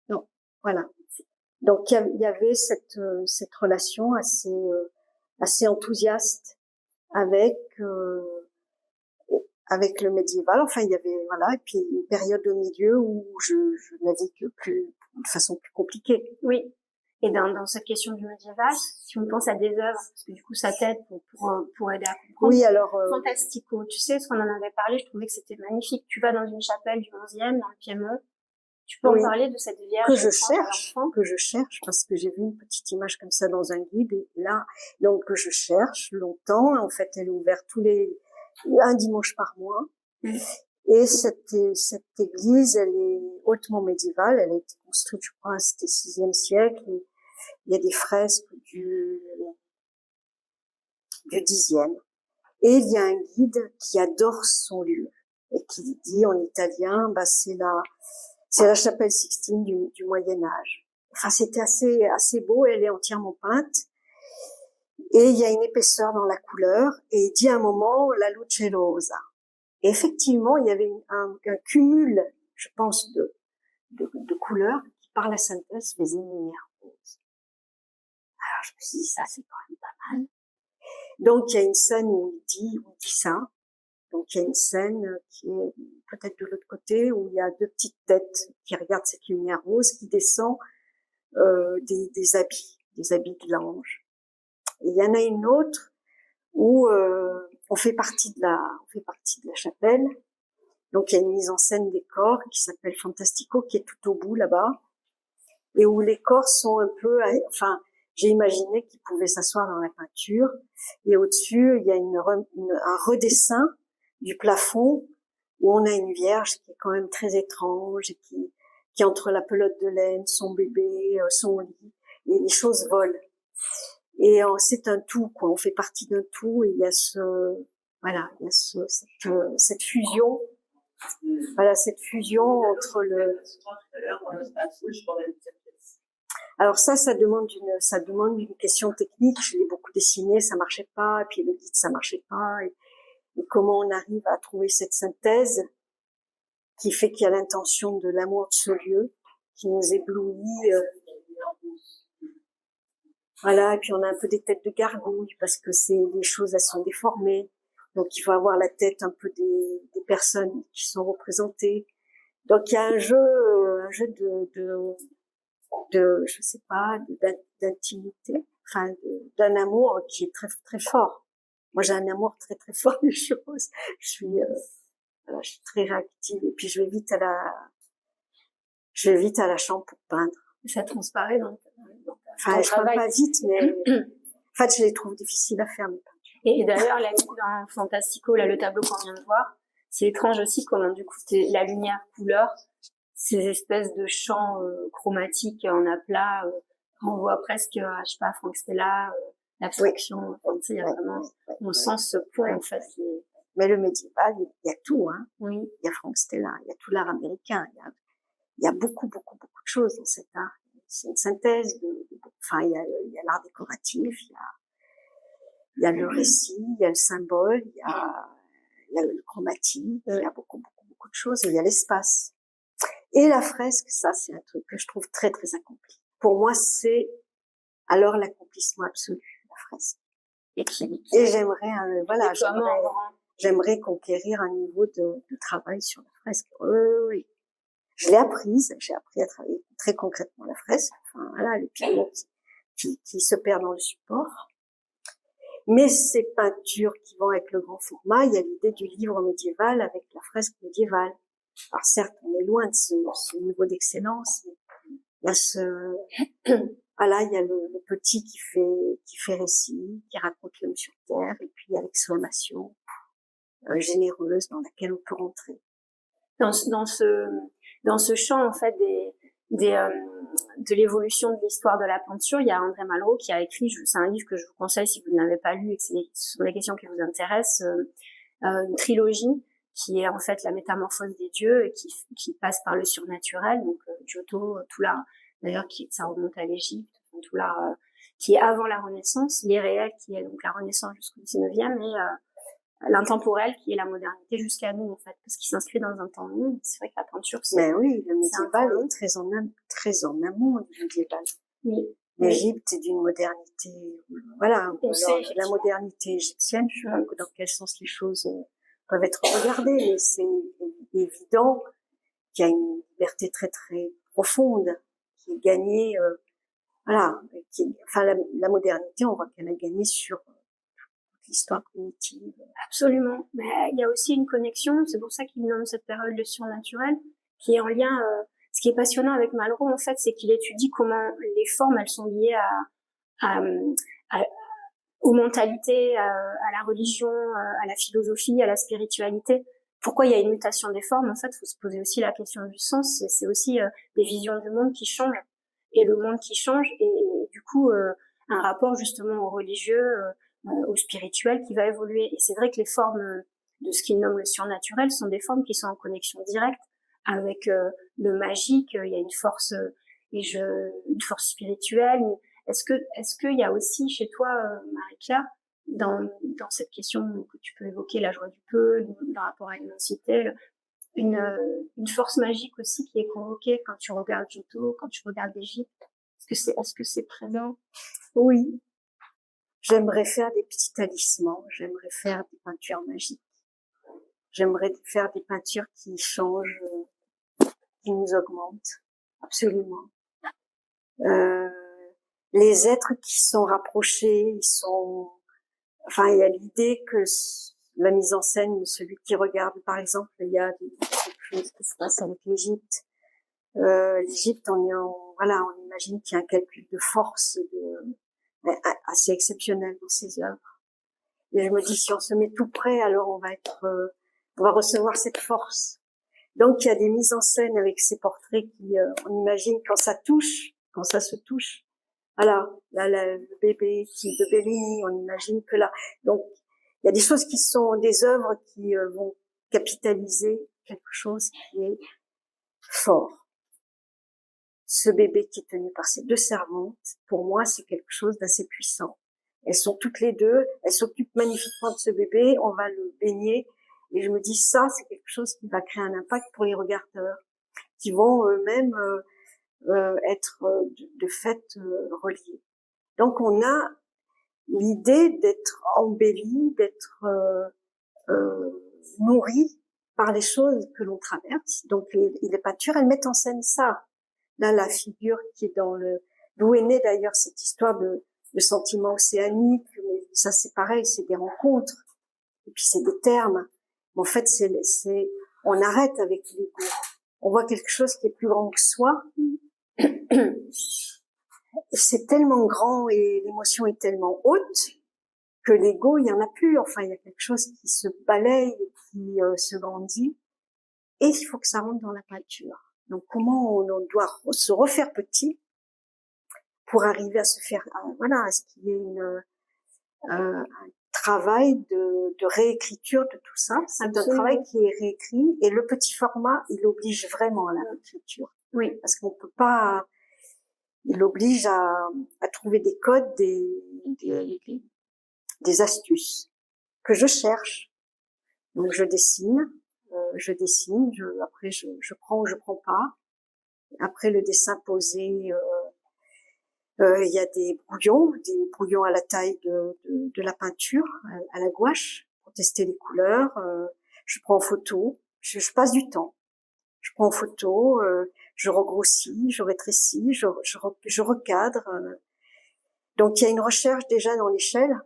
Non, voilà. Donc il y avait cette relation assez enthousiaste avec le médiéval. Enfin, il y avait, voilà, et puis une période au milieu où je navigue de façon plus compliquée. Oui. Et dans cette question du médiéval, si on pense à des œuvres, parce que du coup ça t'aide pour aider à comprendre. Oui, alors Fantastico. Tu sais, ce qu'on en avait parlé, je trouvais que c'était magnifique. Tu vas dans une chapelle du 11e dans le Piémont. Tu peux en parler de cette vierge que je cherche parce que j'ai vu une petite image comme ça dans un guide, et là, donc que je cherche longtemps. En fait, elle est ouverte un dimanche par mois. Et cette église, elle est hautement médiévale. Elle a été construite, je crois, c'était 6e siècle. Et il y a des fresques du 10e. Et il y a un guide qui adore son lieu et qui dit en italien, c'est la chapelle Sixtine du Moyen Âge. Enfin, c'était assez beau. Elle est entièrement peinte. Et il y a une épaisseur dans la couleur. Et il dit à un moment, la luce rosa. Et effectivement, il y avait un cumul, je pense, de couleurs qui, par la synthèse, faisait une lumière rose. Alors, je me suis dit, ça, c'est quand même pas mal. Donc, il y a une scène où il dit ça. Donc, il y a une scène qui est peut-être de l'autre côté, où il y a deux petites têtes qui regardent cette lumière rose qui descend des habits de l'ange. Et il y en a une autre où on fait partie de la chapelle. Donc, il y a une mise en scène des corps qui s'appelle Fantastico, qui est tout au bout là-bas, et où les corps sont un peu, enfin, j'ai imaginé qu'ils pouvaient s'asseoir dans la peinture, et au-dessus, il y a un redessin du plafond où on a une vierge qui est quand même très étrange et qui est entre la pelote de laine, son bébé, son lit, et les choses volent. Et c'est un tout, quoi. On fait partie d'un tout, et il y a cette fusion. Voilà, cette fusion entre le. Alors ça demande une question technique. Je l'ai beaucoup dessiné, ça marchait pas, et puis le guide, ça marchait pas. Et comment on arrive à trouver cette synthèse qui fait qu'il y a l'intention de l'amour de ce lieu, qui nous éblouit. Voilà, et puis on a un peu des têtes de gargouilles, parce que les choses, elles sont déformées. Donc il faut avoir la tête un peu des personnes qui sont représentées. Donc il y a un jeu de je sais pas, d'intimité, enfin d'un amour qui est très très fort. Moi j'ai un amour très très fort des choses. Je suis très réactive, et puis je vais vite à la chambre pour peindre. Ça transparaît dans enfin, je peins pas vite, mais en fait je les trouve difficiles à faire mes peintures. Et d'ailleurs, là, dans Fantastico, là, le tableau qu'on vient de voir, c'est étrange aussi comment, du coup, c'est la lumière, couleur, ces espèces de champs chromatiques en aplat, renvoient presque à, je sais pas, Frank Stella, l'abstraction. Enfin, tu sais, il y a vraiment, on sent ce point, en fait, qui est... Mais le médiéval, il y a tout, hein. Oui. Il y a Frank Stella, il y a tout l'art américain, il y a beaucoup de choses dans cet art. C'est une synthèse enfin, il y a l'art décoratif, il y a le récit, il y a le symbole, il y a le chromatique, il y a beaucoup de choses, et il y a l'espace. Et la fresque, ça, c'est un truc que je trouve très, très accompli. Pour moi, c'est alors l'accomplissement absolu, la fresque. Et j'aimerais, j'aimerais conquérir un niveau de travail sur la fresque. Oui. Je l'ai apprise, j'ai appris à travailler très concrètement la fresque. Enfin, voilà, le piano qui se perd dans le support. Mais ces peintures qui vont avec le grand format, il y a l'idée du livre médiéval avec la fresque médiévale. Alors certes, on est loin de ce niveau d'excellence, mais il y a voilà, il y a le petit qui fait récit, qui raconte l'homme sur terre, et puis il y a l'exclamation généreuse dans laquelle on peut rentrer. Dans ce champ, en fait, de l'évolution de l'histoire de la peinture, il y a André Malraux qui a écrit, c'est un livre que je vous conseille si vous ne l'avez pas lu et que ce sont des questions qui vous intéressent, une trilogie qui est en fait la métamorphose des dieux et qui passe par le surnaturel, donc Giotto, tout l'art, d'ailleurs ça remonte à l'Égypte, tout l'art qui est avant la Renaissance, l'irréel qui est donc la Renaissance jusqu'au 19e, et l'intemporel qui est la modernité jusqu'à nous, en fait, parce qu'il s'inscrit dans un temps long. C'est vrai que la peinture, mais oui, le médiéval est très en amont du médiéval. Oui. L'Égypte est d'une modernité, voilà. La modernité égyptienne, je sais pas dans quel sens les choses peuvent être regardées, mais c'est évident qu'il y a une liberté très très profonde qui est gagnée, voilà. La modernité, on voit qu'elle a gagné sur l'histoire cognitive. Absolument. Mais il y a aussi une connexion, c'est pour ça qu'il nomme cette période le surnaturel, qui est en lien, ce qui est passionnant avec Malraux, en fait, c'est qu'il étudie comment les formes, elles sont liées aux mentalités, à la religion, à la philosophie, à la spiritualité. Pourquoi il y a une mutation des formes? En fait, il faut se poser aussi la question du sens. C'est aussi des visions du monde qui changent. Et le monde qui change, et du coup, un rapport justement au religieux, au spirituel qui va évoluer. Et c'est vrai que les formes de ce qu'ils nomment le surnaturel sont des formes qui sont en connexion directe avec le magique. Il y a une force une force spirituelle. Est-ce qu'il y a aussi chez toi, Marie-Claire, dans cette question que tu peux évoquer, la joie du peu, le rapport à l'immensité, une force magique aussi qui est convoquée quand tu regardes Giotto, quand tu regardes l'Égypte? Est-ce que c'est présent? Oui. J'aimerais faire des petits talismans, j'aimerais faire des peintures magiques. J'aimerais faire des peintures qui changent, qui nous augmentent. Absolument. Les êtres qui sont rapprochés, enfin, il y a l'idée que la mise en scène, celui qui regarde, par exemple, il y a quelque chose qui se passe avec l'Égypte. L'Égypte, on imagine qu'il y a un calcul de force assez exceptionnel dans ses œuvres. Et je me dis, si on se met tout près, alors on va recevoir cette force. Donc, il y a des mises en scène avec ces portraits qui, on imagine quand ça se touche. Voilà, là, le bébé de Bellini, on imagine que là. Donc, il y a des choses qui sont des œuvres qui vont capitaliser quelque chose qui est fort. Ce bébé qui est tenu par ces deux servantes, pour moi, c'est quelque chose d'assez puissant. Elles sont toutes les deux, elles s'occupent magnifiquement de ce bébé, on va le baigner, et je me dis, ça, c'est quelque chose qui va créer un impact pour les regardeurs, qui vont eux-mêmes être de fait reliés. Donc, on a l'idée d'être embelli, d'être nourri par les choses que l'on traverse. Donc, les peintures, elles mettent en scène ça. Là, la figure qui est d'où est née d'ailleurs cette histoire de sentiments océaniques, mais ça c'est pareil, c'est des rencontres, et puis c'est des termes. Mais en fait, on arrête avec l'ego. On voit quelque chose qui est plus grand que soi. C'est tellement grand et l'émotion est tellement haute que l'ego, il y en a plus. Enfin, il y a quelque chose qui se balaye, qui se grandit, et il faut que ça rentre dans la peinture. Donc, comment on doit se refaire petit pour arriver à se faire, à ce qu'il y ait un travail de réécriture de tout ça. C'est un travail qui est réécrit, et le petit format, il oblige vraiment à la réécriture. Oui. Parce qu'on peut pas, il oblige à trouver des codes, des astuces que je cherche. Donc, je dessine, après je prends ou je prends pas. Après le dessin posé, il y a des brouillons à la taille de la peinture, à la gouache, pour tester les couleurs. Je prends en photo, je passe du temps. Je prends en photo, je regrossis, je rétrécis, je recadre. Donc il y a une recherche déjà dans l'échelle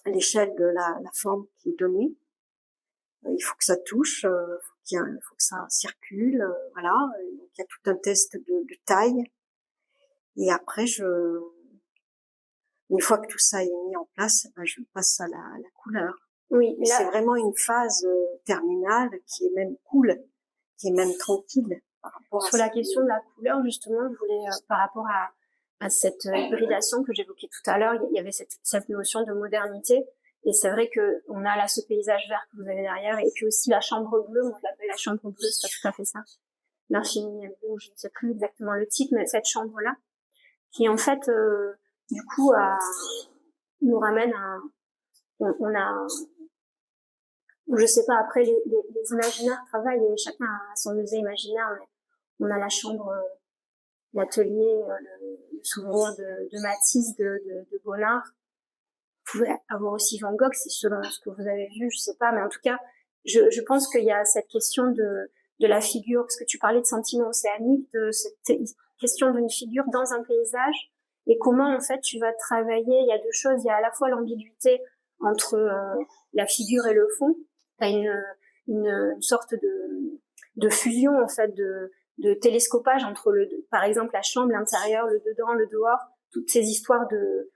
de la forme qui est donnée. Il faut que ça touche, il faut que ça circule, voilà. Donc il y a tout un test de taille. Et après, une fois que tout ça est mis en place, je passe à la couleur. Oui, mais c'est vraiment une phase terminale qui est même cool, qui est même tranquille. Par rapport sur la question de la couleur, justement, je voulais, par rapport à cette hybridation que j'évoquais tout à l'heure, il y avait cette notion de modernité. Et c'est vrai que on a là ce paysage vert que vous avez derrière, et puis aussi la chambre bleue, on l'appelle la chambre bleue, c'est pas tout à fait ça. L'infini bleu, je ne sais plus exactement le titre, mais cette chambre-là, qui en fait, du coup, nous ramène on a, je sais pas, après les imaginaires travaillent et chacun a son musée imaginaire, mais on a la chambre, l'atelier, le souvenir de Matisse, de Bonnard. Vous pouvez avoir aussi Van Gogh, c'est selon ce que vous avez vu, je sais pas, mais en tout cas, je pense qu'il y a cette question de la figure, parce que tu parlais de sentiments océaniques, de cette question d'une figure dans un paysage, et comment en fait tu vas travailler. Il y a deux choses, il y a à la fois l'ambiguïté entre la figure et le fond. T'as une sorte de fusion en fait, de télescopage entre par exemple la chambre, l'intérieur, le dedans, le dehors, toutes ces histoires de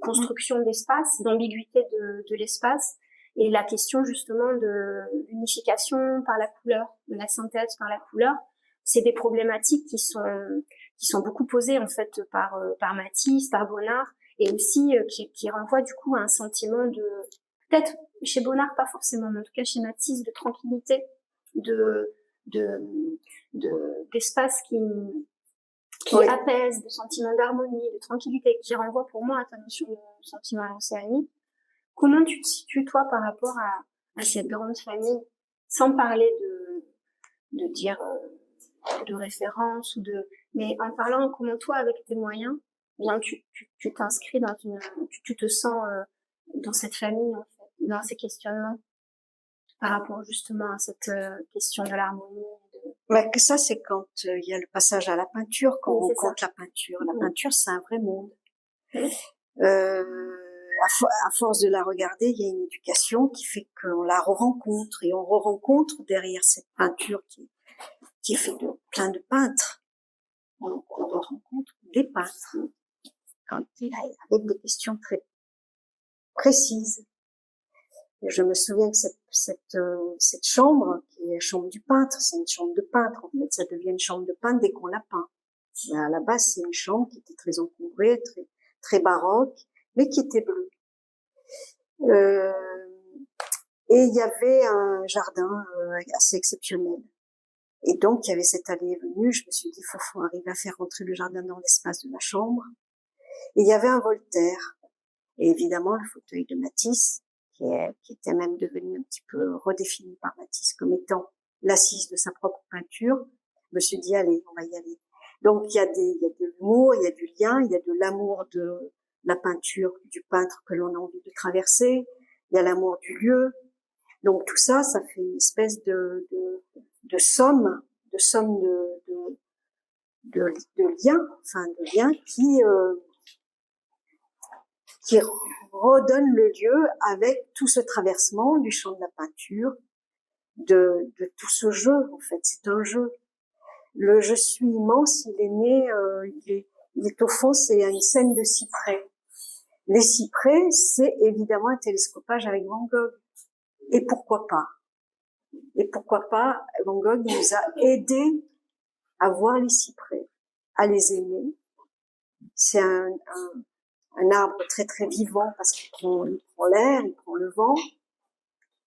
construction d'espace, d'ambiguïté de l'espace, et la question justement de l'unification par la couleur, de la synthèse par la couleur. C'est des problématiques qui sont beaucoup posées en fait par Matisse, par Bonnard, et aussi qui renvoie du coup à un sentiment de, peut-être chez Bonnard pas forcément, mais en tout cas chez Matisse, de tranquillité, d'espace qui Oui. apaise, de sentiment d'harmonie, de tranquillité, qui renvoie pour moi à ta notion de sentiment océanique. Comment tu te situes toi par rapport à cette grande famille, sans parler de dire de référence ou de, mais en parlant comment toi avec tes moyens, bien tu t'inscris dans tu te sens dans cette famille en fait, dans ces questionnements par rapport justement à cette question de l'harmonie. Mais que ça, c'est quand il y a le passage à la peinture, quand Oui, on c'est rencontre la peinture. La peinture, c'est un vrai monde. Oui. À force de la regarder, il y a une éducation qui fait qu'on la re-rencontre et on re-rencontre derrière cette peinture qui est faite de plein de peintres. On re-rencontre des peintres avec des questions très précises. Et je me souviens que cette chambre, qui est la chambre du peintre, c'est une chambre de peintre. En fait, ça devient une chambre de peintre dès qu'on la peint. Mais à la base, c'est une chambre qui était très encombrée, très baroque, mais qui était bleue. Et il y avait un jardin assez exceptionnel. Et donc, il y avait cette allée et venue. Je me suis dit, faut arriver à faire rentrer le jardin dans l'espace de la chambre. Et il y avait un Voltaire. Et évidemment, le fauteuil de Matisse, qui était même devenu un petit peu redéfini par Matisse comme étant l'assise de sa propre peinture. Je me suis dit, allez, on va y aller. Donc, il y a de l'humour, il y a du lien, il y a de l'amour de la peinture du peintre que l'on a envie de traverser. Il y a l'amour du lieu. Donc, tout ça, ça fait une espèce de somme de liens qui redonne le lieu avec tout ce traversement du champ de la peinture, de tout ce jeu, en fait. C'est un jeu. Le je suis immense, il est né, il est au fond, c'est une scène de cyprès. Les cyprès, c'est évidemment un télescopage avec Van Gogh. Et pourquoi pas? Et pourquoi pas, Van Gogh nous a aidés à voir les cyprès, à les aimer. C'est un arbre très très vivant parce qu'il prend l'air, il prend le vent.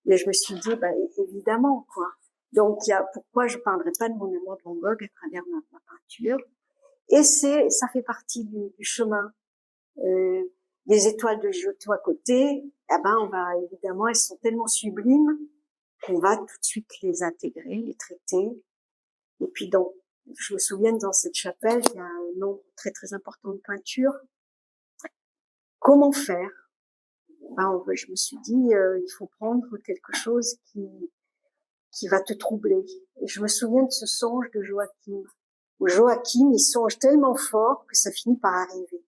Et je me suis dit, évidemment, quoi. Donc, pourquoi je parlerai pas de mon amour de Van Gogh à travers ma peinture. Et ça fait partie du chemin. Les étoiles de Giotto à côté, évidemment, elles sont tellement sublimes qu'on va tout de suite les intégrer, les traiter. Et puis, je me souviens, dans cette chapelle, il y a un nombre très très important de peintures. Comment faire? Je me suis dit, il faut prendre quelque chose qui va te troubler. Et je me souviens de ce songe de Joachim, où Joachim, il songe tellement fort que ça finit par arriver.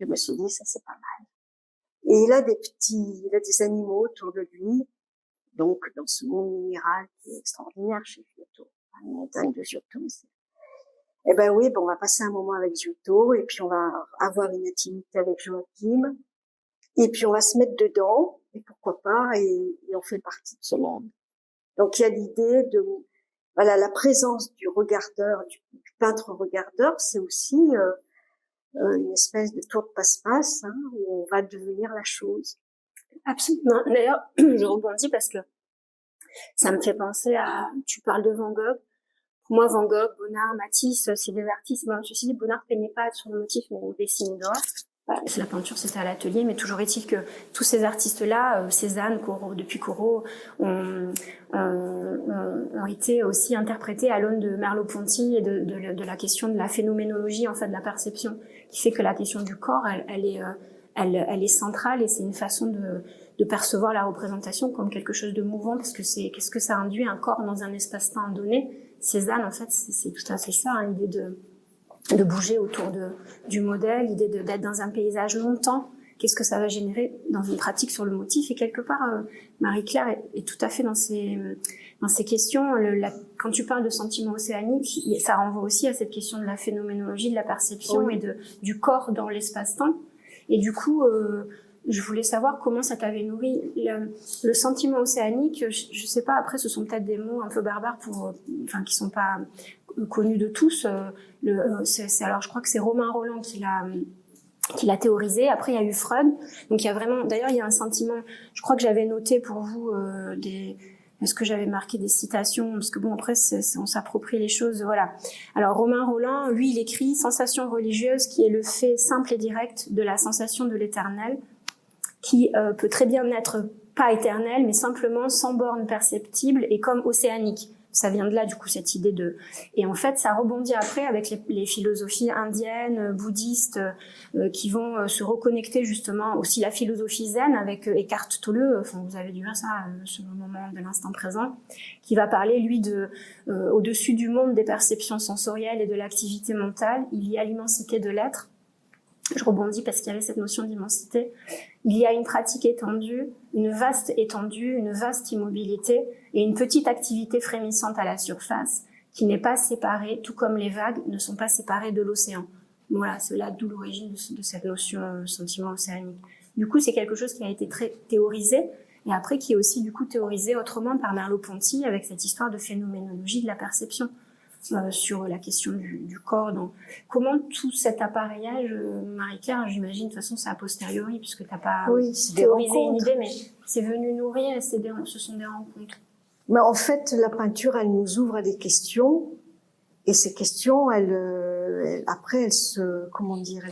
Je me suis dit, ça c'est pas mal. Et il a des animaux autour de lui, donc dans ce monde minéral qui est extraordinaire chez Giotto, la montagne de Giotto. Eh ben oui, on va passer un moment avec Giotto, et puis on va avoir une intimité avec Joachim, et puis on va se mettre dedans, et pourquoi pas, et on fait partie de ce monde. Donc il y a l'idée de, la présence du regardeur, du peintre regardeur, c'est aussi une espèce de tour de passe-passe, où on va devenir la chose. Absolument. D'ailleurs, je rebondis parce que ça me fait penser tu parles de Van Gogh. Pour moi, Van Gogh, Bonnard, Matisse, c'est des artistes. Bon, je me suis dit, Bonnard peignait pas sur le motif, mais il dessinait dehors. La peinture, c'était à l'atelier, mais toujours est-il que tous ces artistes-là, Cézanne, Corot, depuis Corot, ont été aussi interprétés à l'aune de Merleau-Ponty et de la question de la phénoménologie, en fait, de la perception, qui fait que la question du corps, elle est centrale, et c'est une façon de percevoir la représentation comme quelque chose de mouvant, parce que qu'est-ce que ça induit un corps dans un espace-temps donné. Cézanne, en fait, c'est tout à fait ça, l'idée de bouger autour du modèle, l'idée d'être dans un paysage longtemps. Qu'est-ce que ça va générer dans une pratique sur le motif? Et quelque part, Marie-Claire est tout à fait dans ces questions. Quand tu parles de sentiments océaniques, ça renvoie aussi à cette question de la phénoménologie, de la perception, oui. et du corps dans l'espace-temps. Et du coup, je voulais savoir comment ça t'avait nourri le sentiment océanique. Je sais pas, après ce sont peut-être des mots un peu barbares qui sont pas connus de tous. Alors je crois que c'est Romain Rolland qu'il a théorisé. Après, il y a eu Freud. Donc, il y a vraiment, d'ailleurs, il y a un sentiment, je crois que j'avais noté pour vous est-ce que j'avais marqué des citations? Parce que bon, après, on s'approprie les choses, voilà. Alors, Romain Rolland, lui, il écrit « Sensation religieuse qui est le fait simple et direct de la sensation de l'éternel, qui peut très bien n'être pas éternel, mais simplement sans borne perceptible et comme océanique. » Ça vient de là, du coup, cette idée de... Et en fait, ça rebondit après avec les philosophies indiennes, bouddhistes, qui vont se reconnecter justement, aussi la philosophie zen avec Eckhart Tolle, enfin, vous avez dû voir ça, sur le moment de l'instant présent, qui va parler, lui, de au-dessus du monde des perceptions sensorielles et de l'activité mentale, il y a l'immensité de l'être. Je rebondis parce qu'il y avait cette notion d'immensité. Il y a une pratique étendue, une vaste étendue, une vaste immobilité et une petite activité frémissante à la surface qui n'est pas séparée, tout comme les vagues ne sont pas séparées de l'océan. Voilà, c'est là d'où l'origine de cette notion sentiment océanique. Du coup, c'est quelque chose qui a été très théorisé et après qui est aussi du coup théorisé autrement par Merleau-Ponty avec cette histoire de phénoménologie de la perception. Sur la question du corps. Donc, comment tout cet appareillage, Marie-Claire, j'imagine, de toute façon, c'est a posteriori, puisque tu n'as pas théorisé une idée, mais c'est venu nourrir et ce sont des rencontres. Mais en fait, la peinture, elle nous ouvre à des questions, et ces questions, après, elles se, comment dire,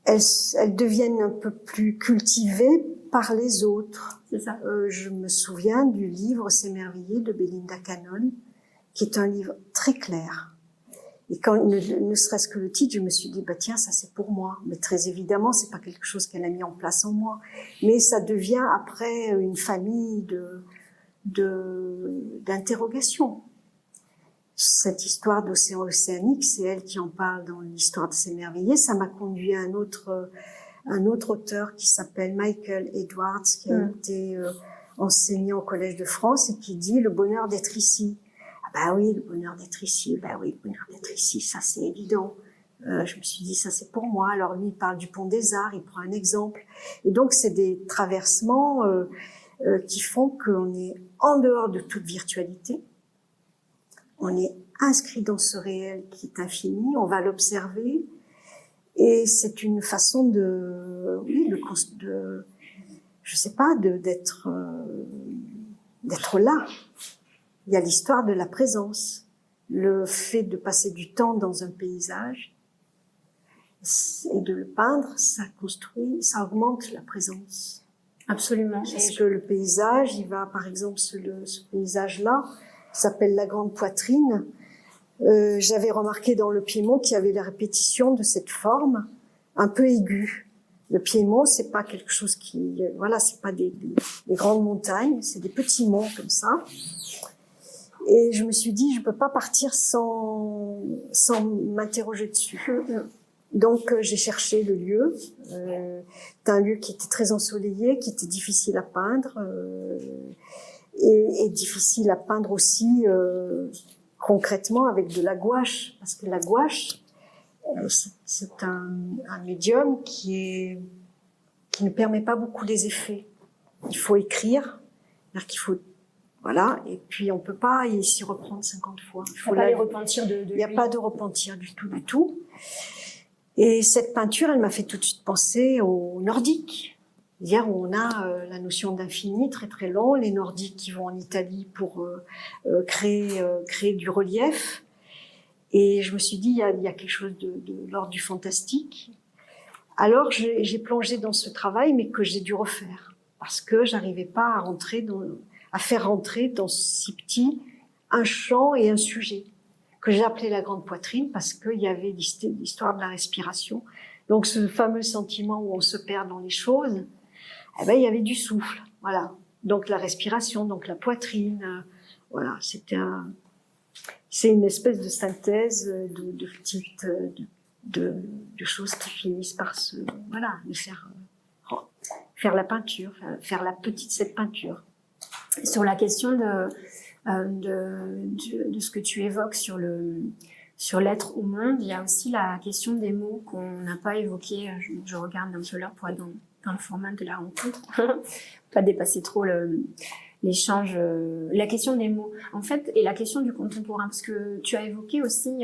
elles deviennent un peu plus cultivées par les autres. C'est ça. Je me souviens du livre S'émerveiller de Belinda Cannon, qui est un livre très clair. Et quand, ne serait-ce que le titre, je me suis dit, bah tiens, ça c'est pour moi. Mais très évidemment, c'est pas quelque chose qu'elle a mis en place en moi. Mais ça devient après une famille d'interrogations. Cette histoire d'océan océanique, c'est elle qui en parle dans l'histoire de S'émerveiller. Ça m'a conduit à un autre auteur qui s'appelle Michael Edwards, qui a été enseignant au Collège de France et qui dit « Le bonheur d'être ici ». Ah bah oui, le bonheur d'être ici, bah oui, le bonheur d'être ici, ça c'est évident. Je me suis dit, ça c'est pour moi. Alors lui, il parle du pont des Arts, il prend un exemple. Et donc, c'est des traversements qui font qu'on est en dehors de toute virtualité. On est inscrit dans ce réel qui est infini, on va l'observer. Et c'est une façon je sais pas, d'être là. Il y a l'histoire de la présence, le fait de passer du temps dans un paysage et de le peindre, ça construit, ça augmente la présence. Absolument. Parce que le paysage, il va, par exemple, ce paysage-là, s'appelle la Grande Poitrine. J'avais remarqué dans le Piémont qu'il y avait la répétition de cette forme un peu aiguë. Le Piémont, c'est pas quelque chose qui, voilà, c'est pas des grandes montagnes, c'est des petits monts comme ça. Et je me suis dit, je peux pas partir sans m'interroger dessus. Donc, j'ai cherché le lieu. C'est un lieu qui était très ensoleillé, qui était difficile à peindre, et difficile à peindre aussi, concrètement avec de la gouache, parce que la gouache, c'est un médium qui ne permet pas beaucoup les effets. Il faut écrire, c'est-à-dire qu'il faut, voilà, et puis on peut pas s'y reprendre 50 fois. Il faut pas les repentir il n'y a pas de repentir du tout. Et cette peinture, elle m'a fait tout de suite penser aux Nordiques. Hier, où on a la notion d'infini très très long, les Nordiques qui vont en Italie pour créer du relief. Et je me suis dit, il y a quelque chose de l'ordre du fantastique. Alors, j'ai plongé dans ce travail, mais que j'ai dû refaire. Parce que j'arrivais pas à faire rentrer dans si petit un champ et un sujet, que j'ai appelé la Grande Poitrine, parce qu'il y avait l'histoire de la respiration. Donc, ce fameux sentiment où on se perd dans les choses, eh ben, il y avait du souffle. Voilà. Donc, la respiration, donc la poitrine, voilà. C'est une espèce de synthèse de petites, de choses qui finissent par faire la peinture, faire cette peinture. Sur la question de ce que tu évoques sur l'être au monde, il y a aussi la question des mots qu'on n'a pas évoqués. Je regarde un peu l'heure pour être dans le format de la rencontre, pas dépasser trop l'échange, la question des mots, en fait, et la question du contemporain, parce que tu as évoqué aussi,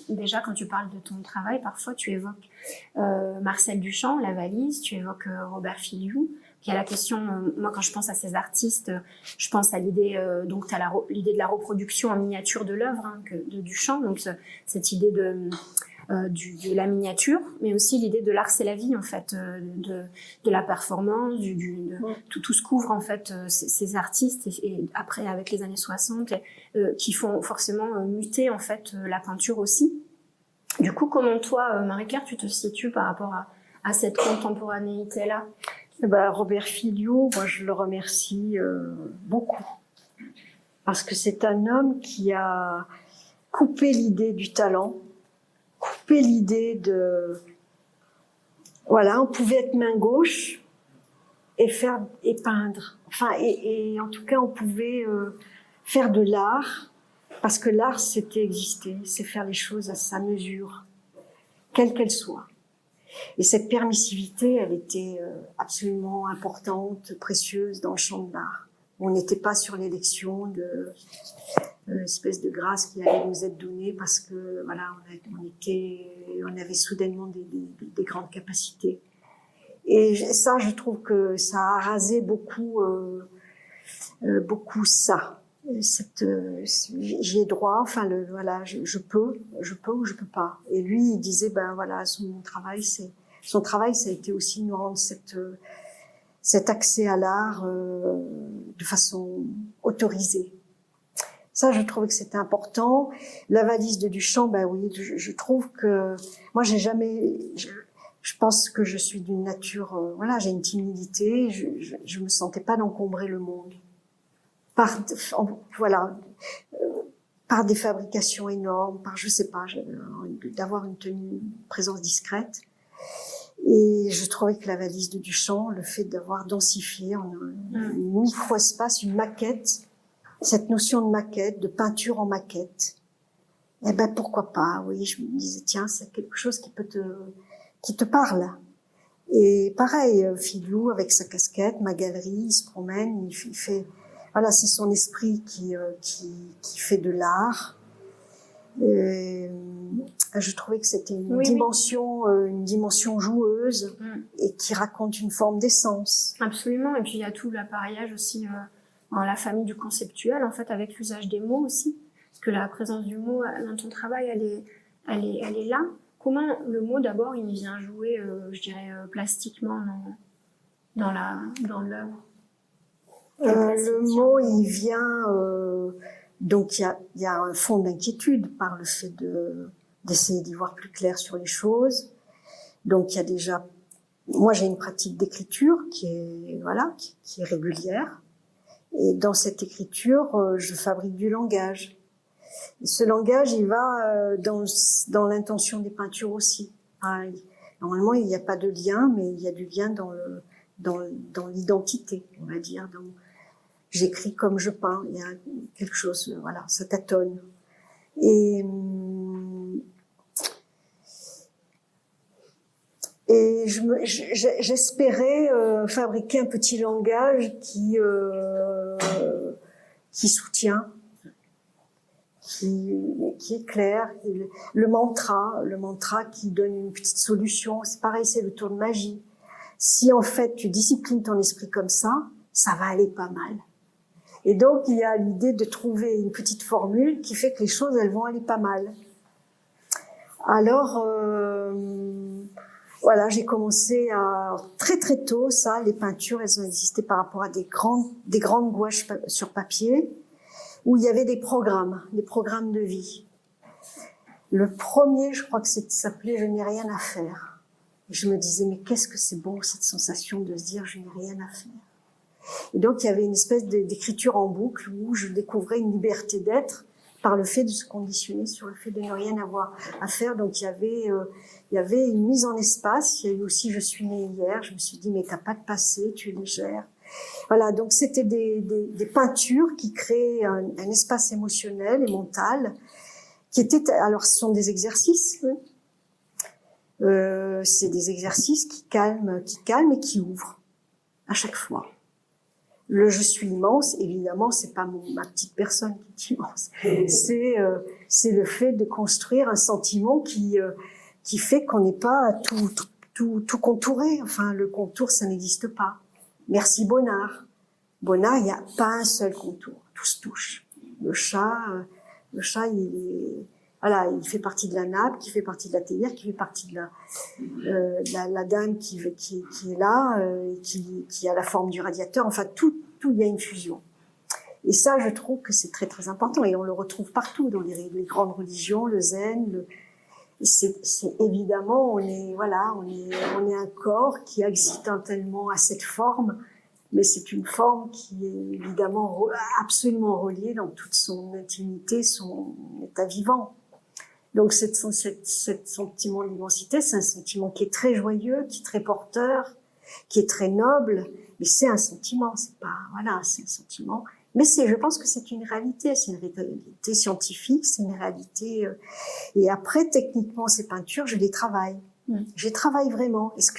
déjà quand tu parles de ton travail, parfois tu évoques Marcel Duchamp, La Valise, tu évoques Robert Filiou. Il y a la question, moi quand je pense à ces artistes, je pense à l'idée, donc tu as l'idée de la reproduction en miniature de l'œuvre de Duchamp, donc cette idée de la miniature, mais aussi l'idée de l'art c'est la vie en fait, de la performance, tout ce qu'ouvrent en fait ces artistes et après avec les années 60 qui font forcément muter en fait la peinture aussi. Du coup, comment toi, Marie-Claire, tu te situes par rapport à cette contemporanéité-là? Robert Filiou, moi je le remercie beaucoup parce que c'est un homme qui a coupé l'idée du talent, coupé l'idée de voilà, on pouvait être main gauche et peindre. Enfin, et en tout cas, on pouvait faire de l'art parce que l'art, c'était exister, c'est faire les choses à sa mesure, quelle qu'elle soit. Et cette permissivité, elle était absolument importante, précieuse dans le champ de l'art. On n'était pas sur l'élection de espèce de grâce qui allait nous être donnée parce que voilà, on avait soudainement des grandes capacités. Et ça, je trouve que ça a rasé beaucoup ça. J'y ai droit. Enfin, voilà, je peux ou je peux pas. Et lui, il disait, ben voilà, son travail, ça a été aussi de nous rendre cet accès à l'art de façon autorisée. Ça, je trouvais que c'était important. La valise de Duchamp, ben oui, je trouve que moi, je pense que je suis d'une nature, voilà, j'ai une timidité. Je me sentais pas d'encombrer le monde par des fabrications énormes, par je sais pas, d'avoir une présence discrète. Et je trouvais que la valise de Duchamp, le fait d'avoir densifié en un micro-espace, une maquette, cette notion de maquette, de peinture en maquette, eh ben pourquoi pas, oui, je me disais, tiens, c'est quelque chose qui te parle. Et pareil, Filiou, avec sa casquette, ma galerie, il se promène, il fait, voilà, c'est son esprit qui fait de l'art. Je trouvais que c'était une dimension joueuse et qui raconte une forme d'essence. Absolument. Et puis il y a tout l'appareillage aussi dans la famille du conceptuel, en fait, avec l'usage des mots aussi, parce que la présence du mot dans ton travail, elle est là. Comment le mot d'abord il vient jouer, je dirais plastiquement dans l'œuvre? Le mot il vient donc il y a un fond d'inquiétude par le fait d'essayer d'y voir plus clair sur les choses. Donc il y a déjà, moi j'ai une pratique d'écriture qui est régulière. Et dans cette écriture, je fabrique du langage. Et ce langage, il va dans l'intention des peintures aussi. Normalement, il n'y a pas de lien, mais il y a du lien dans l'identité, on va dire. J'écris comme je peins. Il y a quelque chose, voilà, ça tâtonne. Et j'espérais fabriquer un petit langage qui soutient, qui est clair. Le mantra qui donne une petite solution. C'est pareil, c'est le tour de magie. Si en fait tu disciplines ton esprit comme ça va aller pas mal. Et donc il y a l'idée de trouver une petite formule qui fait que les choses elles vont aller pas mal. Alors voilà, j'ai commencé très très tôt ça. Les peintures, elles ont existé par rapport à des grandes gouaches sur papier où il y avait des programmes de vie. Le premier, je crois que s'appelait Je n'ai rien à faire. Et je me disais mais qu'est-ce que c'est beau cette sensation de se dire je n'ai rien à faire. Et donc il y avait une espèce d'écriture en boucle où je découvrais une liberté d'être par le fait de se conditionner sur le fait de ne rien avoir à faire. Donc il y avait une mise en espace. Il y a eu aussi je suis née hier. Je me suis dit mais t'as pas de passé, tu es légère. Voilà, donc c'était des peintures qui créaient un espace émotionnel et mental qui étaient, alors ce sont des exercices. C'est des exercices qui calment et qui ouvrent à chaque fois. Le je suis immense, évidemment, c'est pas ma petite personne qui est immense. C'est le fait de construire un sentiment qui fait qu'on n'est pas tout contouré. Enfin, le contour, ça n'existe pas. Merci Bonnard. Bonnard, il n'y a pas un seul contour. Tout se touche. Le chat, il fait partie de la nappe, qui fait partie de la théière, qui fait partie de la dame qui est là, qui a la forme du radiateur. Enfin, tout, il y a une fusion. Et ça, je trouve que c'est très, très important. Et on le retrouve partout, dans les grandes religions, le zen. C'est évidemment, on est un corps qui accidentellement a cette forme, mais c'est une forme qui est évidemment absolument reliée dans toute son intimité, son état vivant. Donc, ce sentiment d'immensité, c'est un sentiment qui est très joyeux, qui est très porteur, qui est très noble, mais c'est un sentiment, c'est un sentiment. Mais je pense que c'est une réalité scientifique, c'est une réalité. Et après, techniquement, ces peintures, je les travaille. Je les travaille vraiment. Est-ce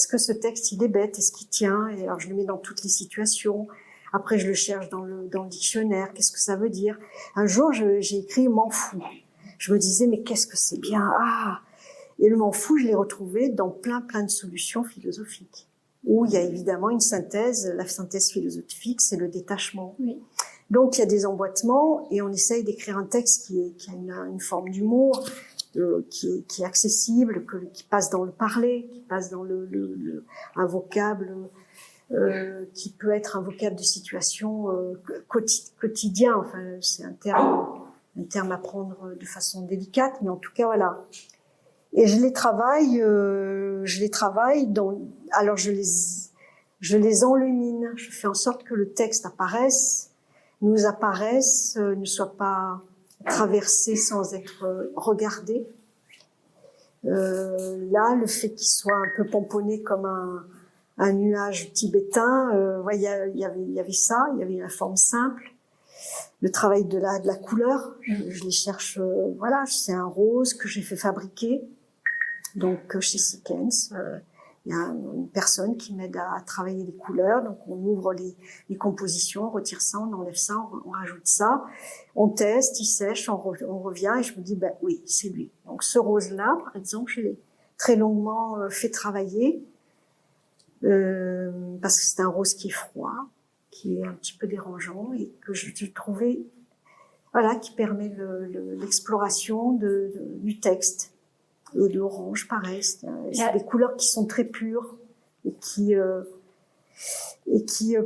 que ce texte, il est bête? Est-ce qu'il tient? Et alors, je le mets dans toutes les situations. Après, je le cherche dans le dictionnaire. Qu'est-ce que ça veut dire? Un jour, j'ai écrit « m'en fous ». Je me disais, mais qu'est-ce que c'est bien? Et le m'en fous, je l'ai retrouvé dans plein de solutions philosophiques. Où il y a évidemment une synthèse. La synthèse philosophique, c'est le détachement. Oui. Donc, il y a des emboîtements et on essaye d'écrire un texte qui a une forme d'humour, qui est accessible, qui passe dans le parler, qui passe dans un vocable qui peut être un vocable de situation quotidien. Enfin, c'est un terme à prendre de façon délicate, mais en tout cas, voilà. Et je les travaille alors je les enlumine. Je fais en sorte que le texte nous apparaisse, ne soit pas traversé sans être regardé. Là, le fait qu'il soit un peu pomponné comme un nuage tibétain, il y avait ça, il y avait la forme simple. Le travail de la couleur, je les cherche, c'est un rose que j'ai fait fabriquer. Donc, chez Sickens, il y a une personne qui m'aide à travailler les couleurs. Donc, on ouvre les compositions, on retire ça, on enlève ça, on rajoute ça. On teste, il sèche, on revient et je me dis, oui, c'est lui. Donc, ce rose-là, par exemple, je l'ai très longuement fait travailler parce que c'est un rose qui est froid, qui est un petit peu dérangeant et que je trouvais, qui permet l'exploration du texte. Et l'orange, pareil, c'est des couleurs qui sont très pures et qui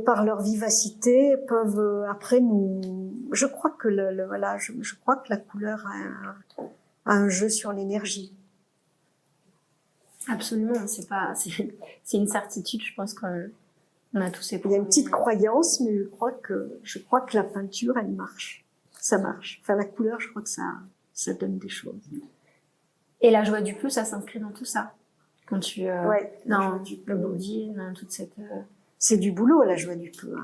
par leur vivacité, peuvent après nous. Je crois que je crois que la couleur a un jeu sur l'énergie. Absolument, c'est une certitude. Je pense qu'on a tous éprouvé. Il y a une petite croyance, mais je crois que la peinture, elle marche. Ça marche. Enfin, la couleur, je crois que ça donne des choses. Et la joie du peu, ça s'inscrit dans tout ça. Quand tu dans le bouddhisme, dans toute cette. C'est du boulot, la joie du peu.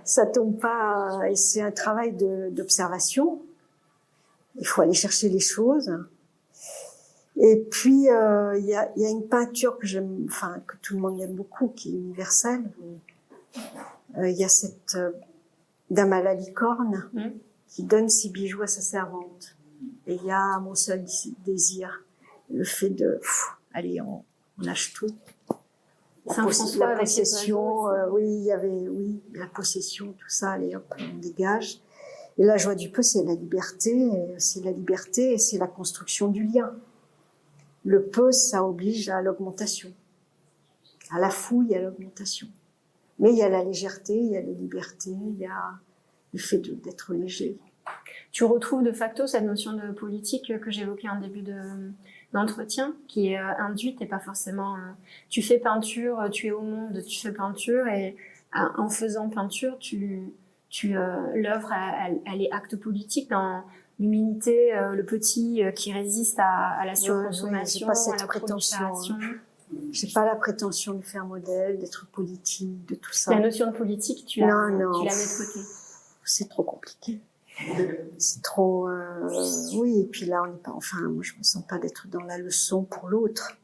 Ça tombe pas. Et c'est un travail d'observation. Il faut aller chercher les choses. Et puis il y a une peinture que j'aime, que tout le monde aime beaucoup, qui est universelle. Il y a cette dame à la licorne qui donne ses bijoux à sa servante. Et il y a mon seul désir, le fait de, allez, on lâche tout. Saint-François la possession, la possession, tout ça, allez, hop, on dégage. Et la joie du peu, c'est la liberté et c'est la construction du lien. Le peu, ça oblige à l'augmentation, à la fouille, à l'augmentation. Mais il y a la légèreté, il y a la liberté, il y a le fait d'être léger. Tu retrouves de facto cette notion de politique que j'évoquais en début d'entretien, qui est induite et pas forcément... tu fais peinture, tu es au monde, tu fais peinture, et en faisant peinture, l'œuvre, elle est acte politique dans l'humilité, le petit qui résiste à la surconsommation, à la prolifération. J'ai pas la prétention de faire modèle, d'être politique, de tout ça. La notion de politique, tu la mets de côté. C'est trop compliqué. C'est trop, oui, et puis là, moi, je me sens pas d'être dans la leçon pour l'autre.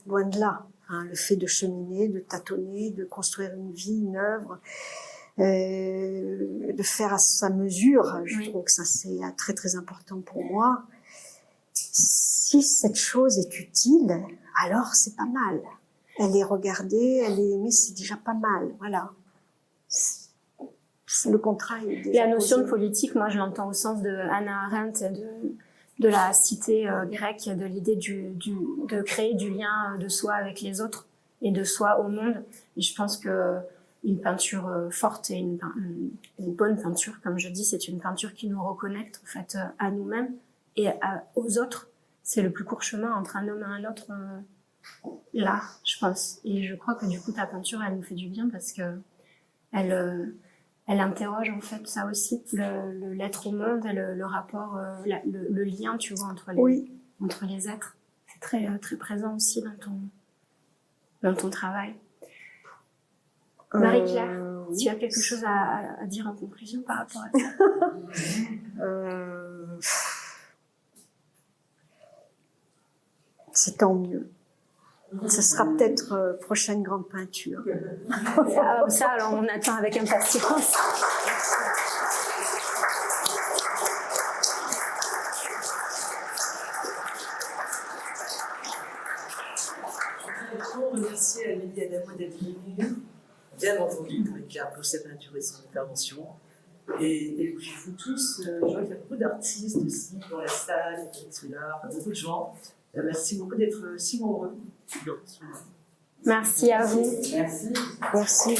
Loin de là. hein, le fait de cheminer, de tâtonner, de construire une vie, une œuvre, de faire à sa mesure. Je trouve que ça c'est très très important pour moi. Si cette chose est utile, alors c'est pas mal. Elle est regardée, elle est aimée, c'est déjà pas mal. Voilà. Le contrat est déjà La notion posé. de politique, moi je l'entends au sens de Hannah Arendt, de la cité grecque, de l'idée de créer du lien de soi avec les autres et de soi au monde. Et je pense que une peinture forte et une bonne peinture, comme je dis, c'est une peinture qui nous reconnecte en fait à nous-mêmes et aux autres. C'est le plus court chemin entre un homme et un autre là, je pense. Et je crois que du coup ta peinture, elle nous fait du bien parce que elle interroge en fait ça aussi, l'être au monde, le rapport, le lien, tu vois, entre les êtres. C'est très très présent aussi dans ton travail. Marie-Claire, tu as quelque chose à dire en conclusion par rapport à ça? C'est tant mieux. Ce sera peut-être prochaine grande peinture. Ça, alors on attend avec impatience. Je voudrais remercier Amélie Adamo d'être venue, bien entendu, Marie-Claire pour sa peinture et son intervention. Et puis vous tous, je vois qu'il y a beaucoup d'artistes aussi dans la salle, beaucoup de gens. Merci beaucoup d'être si nombreux. Merci à vous. Merci. Merci.